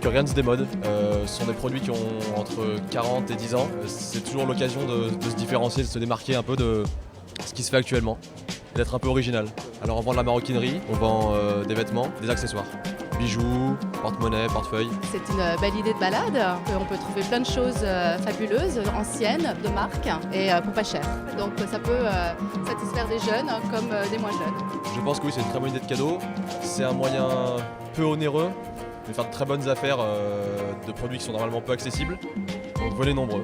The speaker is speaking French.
que rien ne se démode. Ce sont des produits qui ont entre 40 et 10 ans. C'est toujours l'occasion de se différencier, de se démarquer un peu de ce qui se fait actuellement et d'être un peu original. Alors on vend de la maroquinerie, on vend des vêtements, des accessoires, bijoux, porte-monnaie, portefeuille. C'est une belle idée de balade. On peut trouver plein de choses fabuleuses, anciennes, de marque et pour pas cher. Donc ça peut satisfaire des jeunes comme des moins jeunes. Je pense que oui, c'est une très bonne idée de cadeau. C'est un moyen peu onéreux de faire de très bonnes affaires de produits qui sont normalement peu accessibles. Donc venez nombreux.